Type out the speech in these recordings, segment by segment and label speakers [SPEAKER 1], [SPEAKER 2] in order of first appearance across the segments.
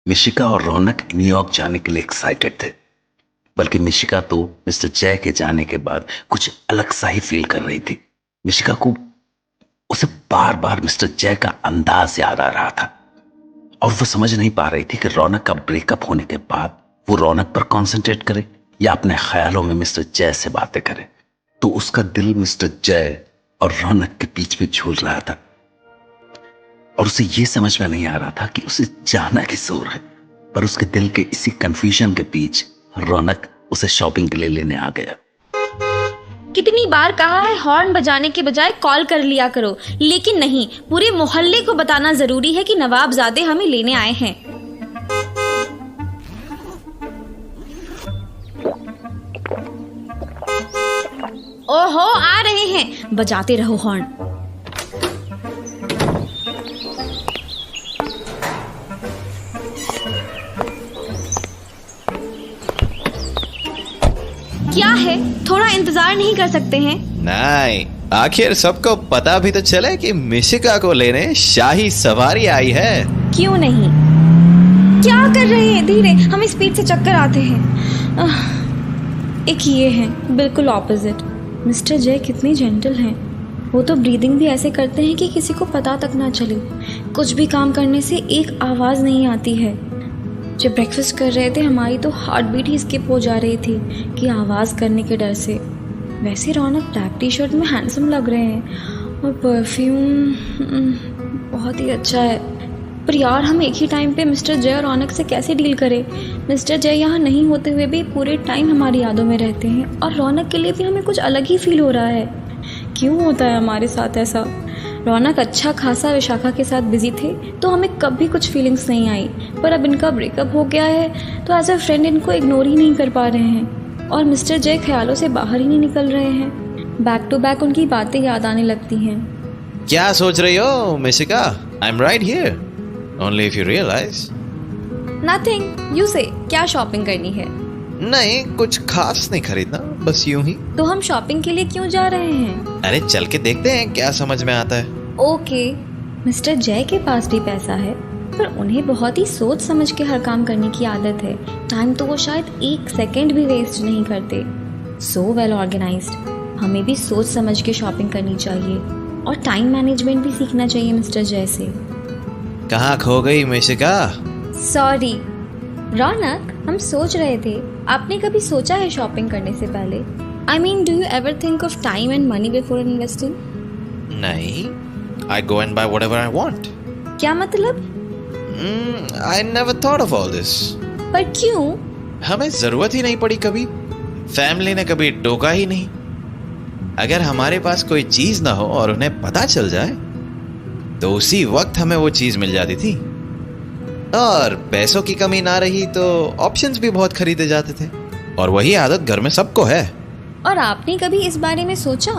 [SPEAKER 1] मिशिका और रौनक न्यूयॉर्क जाने के लिए एक्साइटेड थे। बल्कि मिशिका तो मिस्टर जय के जाने के बाद कुछ अलग सा ही फील कर रही थी। मिशिका को उसे बार बार मिस्टर जय का अंदाज याद आ रहा था और वो समझ नहीं पा रही थी कि रौनक का ब्रेकअप होने के बाद वो रौनक पर कॉन्सेंट्रेट करे या अपने ख्यालों में मिस्टर जय से बातें करे। तो उसका दिल मिस्टर जय और रौनक के बीच में झूल रहा था और उसे ये समझ में नहीं आ रहा था कि उसे जाना किस ओर है। पर उसके दिल के इसी कंफ्यूजन के बीच रौनक उसे शॉपिंग के लिए लेने आ गया।
[SPEAKER 2] कितनी बार कहा है हॉर्न बजाने के बजाय कॉल कर लिया करो, लेकिन नहीं, पूरे मोहल्ले को बताना जरूरी है कि नवाबजादे हमें लेने आए हैं। ओहो, आ रहे हैं, बजाते रहो हॉर्न। क्या है, थोड़ा इंतजार नहीं कर सकते हैं?
[SPEAKER 3] नहीं, आखिर सबको पता भी तो चले कि मिशिका को लेने शाही सवारी आई है।
[SPEAKER 2] क्यों नहीं? क्या कर रहे हैं? धीरे, हमें स्पीड से चक्कर आते हैं। एक ये है बिल्कुल ऑपोजिट। मिस्टर जय कितने जेंटल हैं। वो तो ब्रीदिंग भी ऐसे करते हैं कि किसी को पता तक ना चले। कुछ भी काम करने से एक आवाज़ नहीं आती है। जब ब्रेकफास्ट कर रहे थे हमारी तो हार्ट बीट ही स्किप हो जा रही थी कि आवाज़ करने के डर से। वैसे रौनक ब्लैक टी शर्ट में हैंडसम लग रहे हैं और परफ्यूम बहुत ही अच्छा है। पर यार, हम एक ही टाइम पे मिस्टर जय और रौनक से कैसे डील करें? मिस्टर जय यहाँ नहीं होते हुए भी पूरे टाइम हमारी यादों में रहते हैं और रौनक के लिए भी हमें कुछ अलग ही फील हो रहा है। क्यों होता है हमारे साथ ऐसा? रौनक अच्छा खासा विशाखा के साथ बिजी थे तो हमें कभी कुछ फीलिंग्स नहीं आई, पर अब इनका ब्रेकअप हो गया है तो एज अ फ्रेंड इनको इग्नोर ही नहीं कर पा रहे हैं और मिस्टर जय ख्यालों से बाहर ही नहीं निकल रहे हैं। बैक टू बैक उनकी बातें याद आने लगती हैं।
[SPEAKER 3] क्या सोच रही हो Mishika? I am right here, only if you realise.
[SPEAKER 2] Nothing, you say. क्या शॉपिंग करनी है?
[SPEAKER 3] नहीं, कुछ खास नहीं खरीदना, बस यूं ही।
[SPEAKER 2] तो हम शॉपिंग के लिए क्यों जा रहे हैं?
[SPEAKER 3] अरे चल के देखते हैं क्या समझ में आता है।
[SPEAKER 2] ओके। मिस्टर जय के पास भी पैसा है पर उन्हें बहुत ही सोच समझ के हर काम करने की आदत है। टाइम तो वो शायद एक सेकंड भी वेस्ट नहीं करते। So well organised. हमें भी सोच समझ के शॉपिंग करनी चाहिए और टाइम मैनेजमेंट भी सीखना चाहिए मिस्टर जय से।
[SPEAKER 3] कहाँ खो गई मिशिका?
[SPEAKER 2] सॉरी रौनक, हम सोच रहे थे, आपने कभी सोचा है शॉपिंग करने से पहले? I mean, do you ever think of time and money before investing?
[SPEAKER 3] नहीं, I go and buy whatever I want.
[SPEAKER 2] क्या मतलब?
[SPEAKER 3] I never thought of all this.
[SPEAKER 2] पर क्यों?
[SPEAKER 3] हमें जरूरत ही नहीं पड़ी कभी। फैमिली ने कभी टोका ही नहीं। अगर हमारे पास कोई चीज ना हो और उन्हें पता चल जाए तो उसी वक्त हमें वो चीज मिल जाती थी। और पैसों की कमी ना रही तो ऑप्शंस भी बहुत खरीदे जाते थे और वही आदत घर में सबको है।
[SPEAKER 2] और आपने कभी इस बारे में सोचा?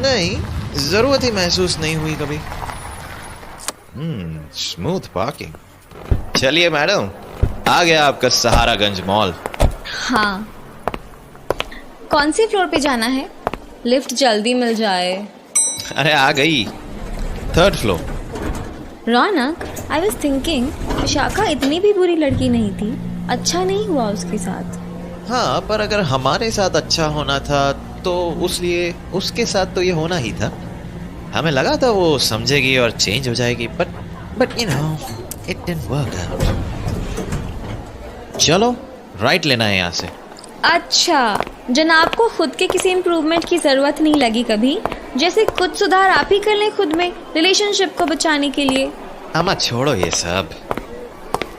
[SPEAKER 3] नहीं, जरूरत ही महसूस नहीं हुई कभी। Smooth parking. चलिए मैडम, आ गया आपका सहारागंज मॉल।
[SPEAKER 2] हाँ, कौन से फ्लोर पे जाना है? लिफ्ट जल्दी मिल जाए।
[SPEAKER 3] अरे आ गई, 3rd floor.
[SPEAKER 2] Raunak, I was thinking, Vishakha इतनी भी बुरी लड़की नहीं थी। अच्छा नहीं हुआ उसके साथ।
[SPEAKER 3] हाँ, पर अगर हमारे साथ अच्छा होना था तो उसलिए उसके साथ तो ये होना ही था। हमें लगा था वो समझेगी और चेंज हो जाएगी, but you know it didn't work out. चलो राइट लेना है यहाँ से।
[SPEAKER 2] अच्छा, जनाब को खुद के किसी इम्प्रूवमेंट की जरूरत नहीं लगी कभी? जैसे कुछ सुधार आप ही कर लें खुद में रिलेशनशिप को बचाने के लिए।
[SPEAKER 3] अम्मा छोड़ो ये सब।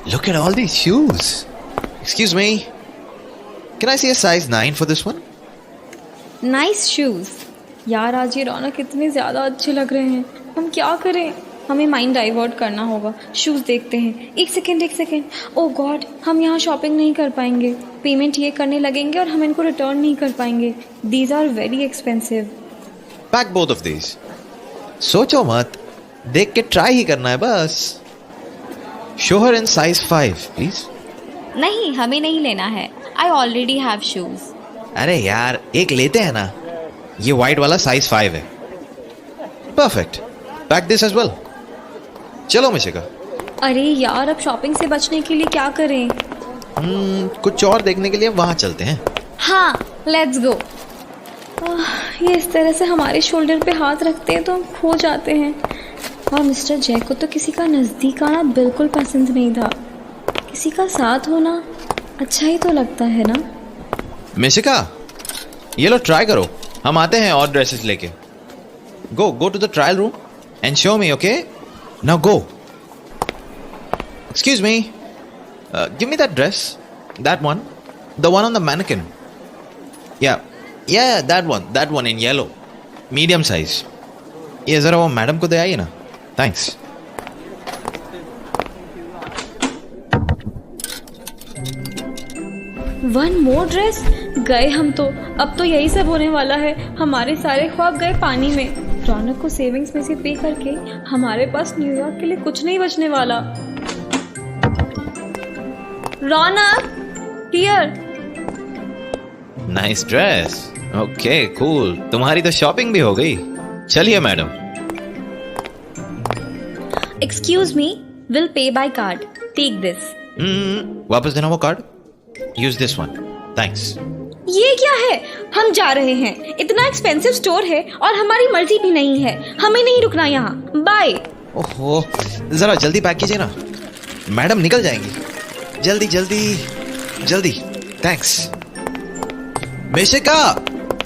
[SPEAKER 3] Look at all these shoes. Excuse me. Can I see a size 9 for this one?
[SPEAKER 2] Nice shoes. यार, आज ये रौनक इतने ज़्यादा अच्छे लग रहे हैं। हम क्या करें? हमें माइंड डाइवर्ट करना होगा। शूज़ देखते हैं। एक सेकेंड। ओह गॉड, हम यहाँ शॉपिंग नहीं कर पाएंगे। पेमेंट ये करने लगेंगे और हम इनको रिटर्न नहीं कर पाएंगे। These are very expensive.
[SPEAKER 3] Pack both of these. सोचो मत, देख के ट्राई ही करना है बस। Show her in size 5, please.
[SPEAKER 2] नहीं, हमें नहीं लेना है। I already have shoes.
[SPEAKER 3] अरे यार, एक लेते हैं ना। ये वाइट वाला size 5 है। Perfect. Pack this as well. चलो मिशिका।
[SPEAKER 2] अरे यार, अब शॉपिंग से बचने के लिए क्या करें?
[SPEAKER 3] कुछ और देखने के लिए वहां चलते हैं।
[SPEAKER 2] हाँ, लेट्स गो। ये इस तरह से हमारे शोल्डर पे हाथ रखते हैं तो हम खो जाते हैं। और मिस्टर जय को तो किसी का नज़दीक आना बिल्कुल पसंद नहीं था। किसी का साथ होना अच्छा ही तो लगता है ना।
[SPEAKER 3] मिशिका, ये लो ट्राई करो, हम आते हैं और ड्रेसेस लेके। Go to the trial room and show me, okay? Now go. Excuse me, give me that dress, that one, the one on the mannequin. या that one in yellow, medium size. ये जरा वो madam को दे आइए ना। Thanks.
[SPEAKER 2] One more dress? गए हम तो। अब तो यही सब होने वाला है। हमारे सारे ख्वाब गए पानी में। रौनक को सेविंग्स में से पे करके हमारे पास न्यूयॉर्क के लिए कुछ नहीं बचने वाला। Raunak, here.
[SPEAKER 3] Nice dress, okay cool. तुम्हारी तो शॉपिंग भी हो गई। चलिए madam.
[SPEAKER 2] Excuse me, will pay by card, take this.
[SPEAKER 3] वापस देना वो card. Use this one, thanks.
[SPEAKER 2] ये क्या है? हम जा रहे हैं। इतना एक्सपेंसिव स्टोर है और हमारी मर्जी भी नहीं है। हमें नहीं रुकना यहाँ। बाय।
[SPEAKER 3] ओहो, जरा जल्दी पैक कीजिए ना, मैडम निकल जाएंगी। जल्दी जल्दी जल्दी। थैंक्स। मिशिका,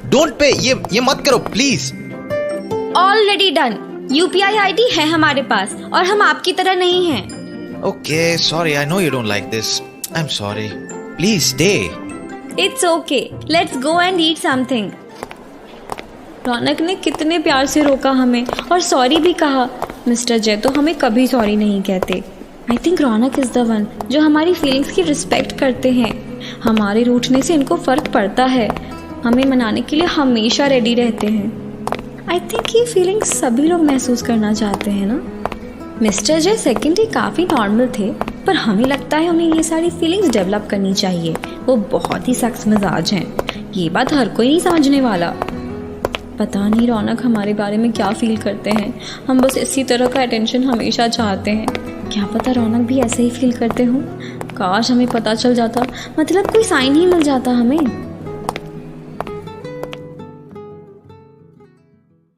[SPEAKER 3] डोंट पे, ये मत करो please.
[SPEAKER 2] Already done. UPI ID है हमारे पास और हम आपकी तरह नहीं हैं।
[SPEAKER 3] Okay, sorry, I know you don't like this. I am sorry, please stay.
[SPEAKER 2] It's okay, let's go and eat something. Raunak ने कितने प्यार से रोका हमें और सॉरी भी कहा। मिस्टर जय तो हमें कभी सॉरी नहीं कहते। I think Raunak is the one जो हमारी फीलिंग्स की रिस्पेक्ट करते हैं। हमारे रूठने से इनको फर्क पड़ता है। हमें मनाने के लिए हमेशा रेडी रहते हैं। आई थिंक ये फीलिंग्स सभी लोग महसूस करना चाहते हैं ना। मिस्टर जय सेकंड डे काफ़ी नॉर्मल थे, पर हमें लगता है उन्हें ये सारी फीलिंग्स डेवलप करनी चाहिए। वो बहुत ही सख्त मिजाज हैं। ये बात हर कोई नहीं समझने वाला। पता नहीं रौनक हमारे बारे में क्या फील करते हैं। हम बस इसी तरह का अटेंशन हमेशा चाहते हैं। क्या पता रौनक भी ऐसे ही फील करते हों। काश हमें पता चल जाता, मतलब कोई साइन ही मिल जाता हमें।